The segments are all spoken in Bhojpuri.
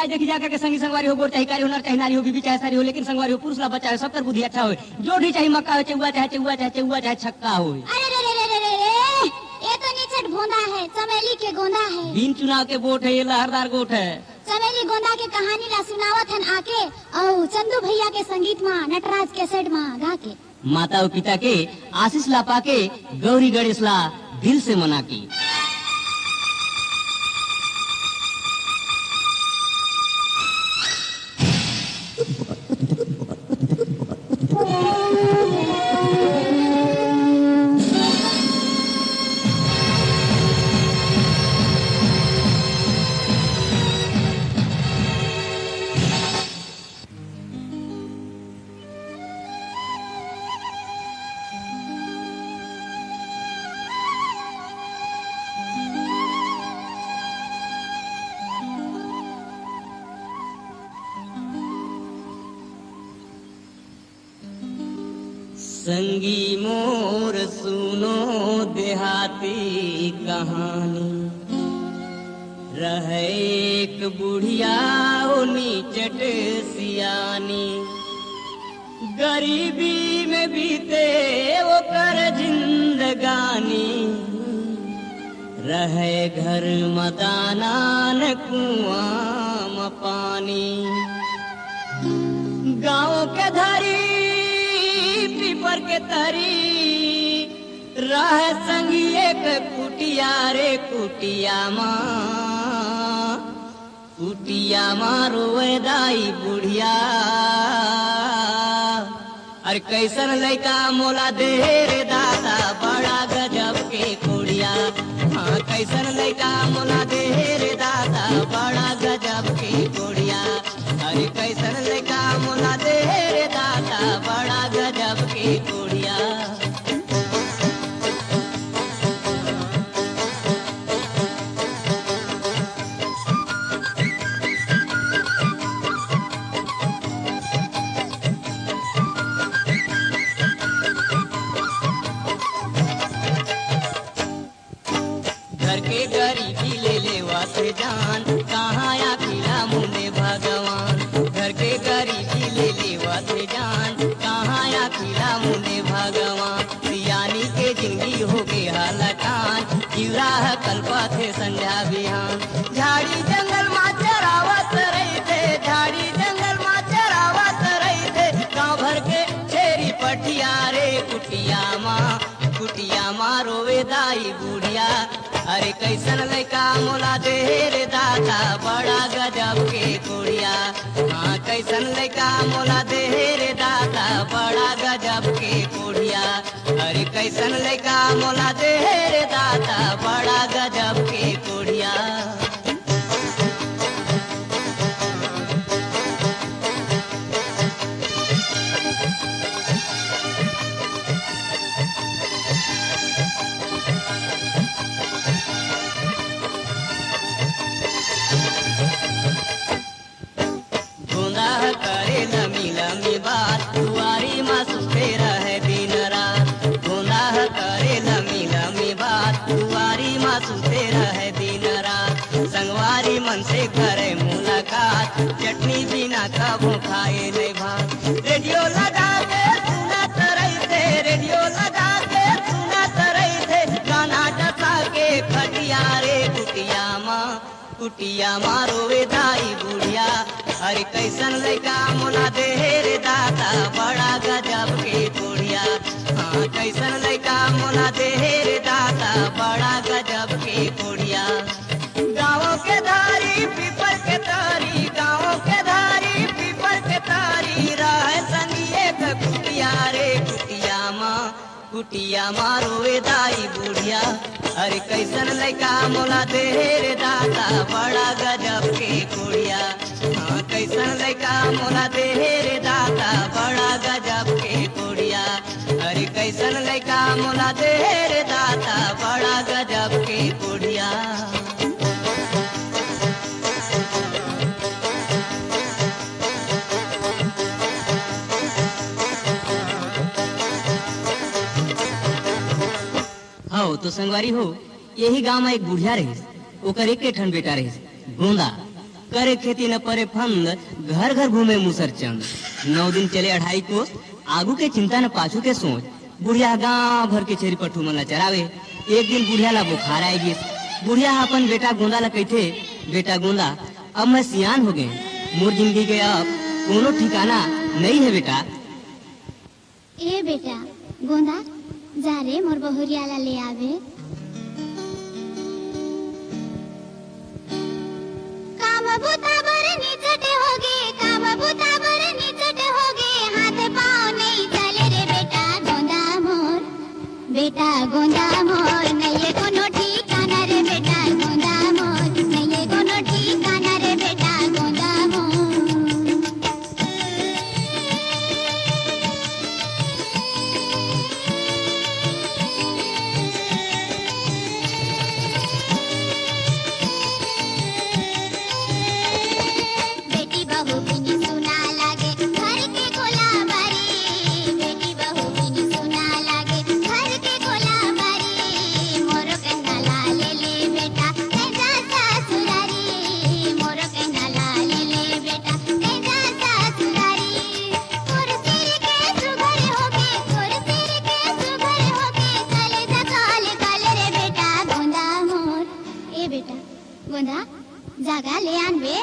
आज देखी जाकर के संगी संगवारी हो गोर चाहे कारी हो नर चाहे नारी हो बीबी चाहे सारी हो लेकिन संगवारी हो पुरुष ला बच्चा हो सबकर बुद्धि अच्छा हो जो भी चाहे मक्का हो चाहे छक्का हो। ये तो निचट भोंदा है, चमेली के गोंदा है। बिन चुनाव के वोट है, ये लहरदार गोट है। चमेली गोंदा के कहानी ला सुनावत हन आके और चंदू भैया के संगीत माँ नटराज कैसेट माँ गा के। माता और पिता के आशीष ला पाके गौरी गणेश ला दिल से मना की। संगी मोर सुनो देहाती कहानी, रहे एक बुढ़िया नीचट सियानी, गरीबी में बीते वो कर जिंदगानी, रहे घर मदाना न कुआं म पानी, गाँव के धरी पीपर के तरी, राह संगी एक कुटिया रे कुटिया माँ रोए दाई बुढ़िया। अरे कैसन लइका मोला दे रे दादा बड़ा गजब के कुड़िया। हाँ कैसन लइका मोला दे रे दादा बड़ा गजब के कुड़िया। अरे कैसन लइका मोला दे रे दादा बड़ा गजब के कुड़िया। घर के गरीबी ले लेवा से जान, कहाँ या खिला मुने भगवान। घर के गरीबी ले लेवा से जान, कहाँ या खिला मुने भगवान। सियानी के जिंदगी हो गए हालकान, जीवराह कल्पा थे संध्या बिहान। झाड़ी जंगल माँ चरावत रही थे, झाड़ी जंगल माँ चरावत रही थे। गाँव भर के छेरी पटिया रे कुटिया माँ रोवे दाई बुढ़िया। अरे कैसन लइका मोला दे रे दादा बड़ा गजब के कुड़िया। हाँ कैसन लइका मोला दे रे दादा बड़ा गजब के कुड़िया। अरे कैसन लइका मोला दे रे दादा बड़ा गजब के कुड़िया। करे लमी लमी बात दुआरी माँ सुते रहे दिन रात। गुनाह करे लमी लमी बात दुआरी माँ सुते रहे दिन रात। संगवारी मन से करे मुलाकात, चटनी बिना कबू खाए नहीं भात। रेडियो लगा के सुनत रही थे, रेडियो लगा के सुनत रही थे। गाना डसा के खटिया रे कुटिया माँ रोवे दाई बुढ़िया। अरे कैसन लइका मोला दे रे दादा बड़ा गजब के कुड़िया। हाँ कैसन लइका मोला दे रे दादा बड़ा गजब के कुड़िया। गाँव के धारी पीपर के तारी, गाँव के धारी पीपर के तारी। राह संगी एक कुटिया रे कुटिया माँ रोवे दाई बुढ़िया। अरे कैसन लइका मोला दे रे दादा बड़ा गजब के कुड़िया। हाँ कैसन लइका मोला दे रे दादा बड़ा गजब के कुड़िया। अरे कैसन लइका मोला दे रे दादा बड़ा गजब के कुड़िया। हाँ तो संगवारी हो यही गांव में एक बुढ़िया रही, ओकर एक ठन बेटा रही गोंदा। करे खेती न परे फंद, घर घर घूमे मूसर चंद। 9 दिन चले 2.5 कोस, आगू के चिंता न पाछू के सोच। बुढ़िया गांव भर के छेरी पट्टू मन ला चरावे। एक दिन बुढ़िया ला बुखार आए गिस। बुढ़िया अपन बेटा गोंदा ला कहथे, बेटा गोंदा, अब मैं सियान हो गए, मोर जिंदगी के अब कोनो ठिकाना नहीं है बेटा। ए बेटा गोंदा, जा रे मोर बहुरिया ला ले आवे। काम बुता बर निचट होगे, काम बुता बर निचट होगे, हाथ पाँव नहीं चले रे बेटा गोंदा मोर। बेटा गोंदा मोर, नहीं कोनो ठिकाना रे बेटा गोंदा मोर, नहीं कोनो ठिकाना रे बेटा गोंदा मोर। बेटी बहू बिनी सुना लागे घर के गोला बारी, बेटी बहू बिनी सुना लागे घर के गोला बारी। मोर कन्हा लाले ले बेटा तेजा ससुरारी, मोर कन्हा लाले ले बेटा तेजा ससुरारी। तोर सिर के सुघर होगे, तोर सिर के सुघर होगे, चले जा काले काले रे बेटा गोंदा मोर। ए बेटा गोंदा, जागा ले आन बे।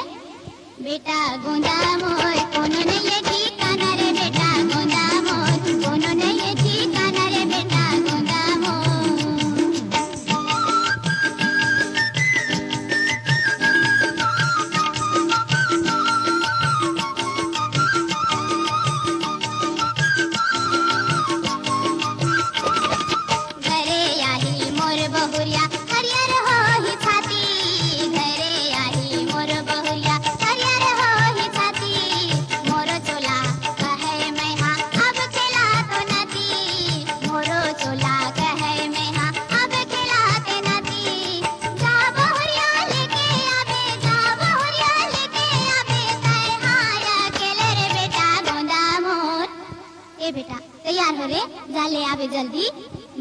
बेटा गोंदा मोर, कोनो नहीं है ठिकाना रे बेटा गोंदा मोर, कोनो नहीं है ठिकाना रे बेटा गोंदा मोर। घरे आही मोर बहुरिया हरियर होही छाती, घरे आही मोर बहुरिया हरियर होही छाती। मोरो चोला कहे मैं हाँ अब खेला तो नती, मोरो चोला कहे मैं हाँ अब खेला ते नती। जा बहुरिया लेके आवे, जा बहुरिया लेके आवे, तय हाया अकेले रे बेटा गोंदा मोर। ए बेटा तैयार हो रे, जा ले आवे जल्दी।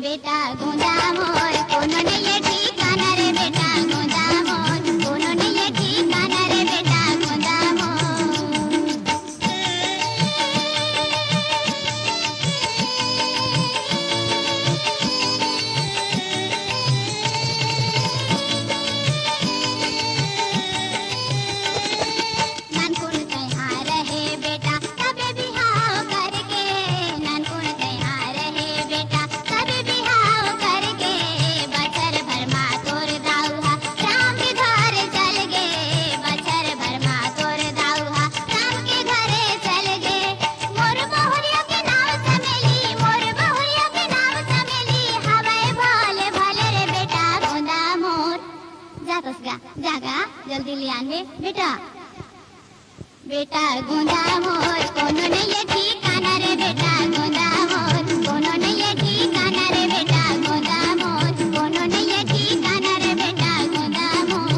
बेटा गोंदा मोर, कोनो नहीं है ठिकाना रे बेटा गोंदा मोर, कोनो नहीं है ठिकाना रे बेटा गोंदा मोर। नानकुन कहाँ रहे बेटा तबे बिहाव करके, नानकुन कहाँ रहे बेटा तबे बिहाव करके। बछर भर मा तोर दाऊहा राम के घर चल गे, बछर भर मा तोर दाऊहा राम के घरे चल गे। मोर बहुरिया के नाव समेली, मोर बहुरिया के नाव समेली, हवाए भाले भाले रे बेटा गोंदा मोर। जा कसगा, जागा जल्दी ले आने बेटा। बेटा गोंदा मोर, कोनो नहीं है ठिकाना रे बेटा गोंदा मोर, कोनो नहीं है ठिकाना रे बेटा गोंदा मोर, कोनो नहीं है ठिकाना रे बेटा गोंदा मोर।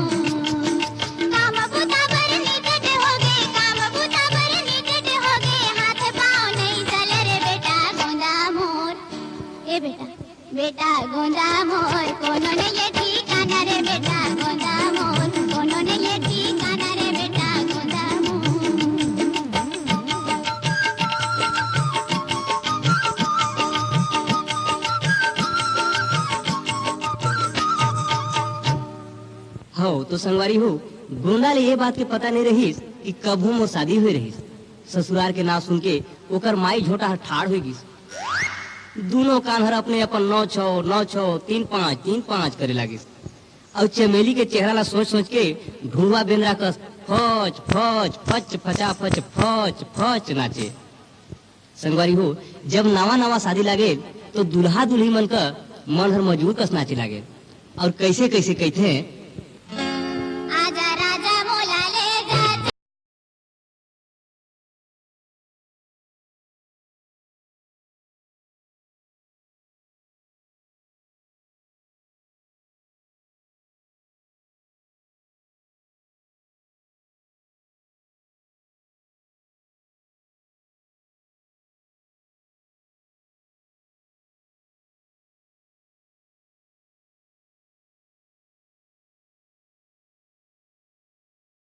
काम बुता बर निकट होगे, काम बुता बर निकट होगे, हाथ पाँव नहीं चले रे बेटा गोंदा मोर। ए बेटा बेटा गोंदा मोर, कोनो नहीं है ठिकाना रे बेटा गोंदा मोर, कोनो नहीं है ठिकाना रे बेटा गोंदा मोर। हो तो संगवारी हो, गोंदा ले ये बात के पता नहीं रहीस कि कभू मोर शादी हुई रहीस। ससुराल के नाम सुन के ओकर माई झोटा ठाड़ हुई गिस। दोनों कान्हर अपने अपन 9-6 3-5 करे लागिस। और चमेली के चेहरा ला सोच सोच के ढूंढवा बेंद्रा कस फच फच फच फचा फच फच फच नाचे। संगवारी हो, जब नवा नवा शादी लागे तो दुल्हा दुल्ही मन का मन हर मजबूर कस नाचे लागे। और कैसे कैसे कहते हैं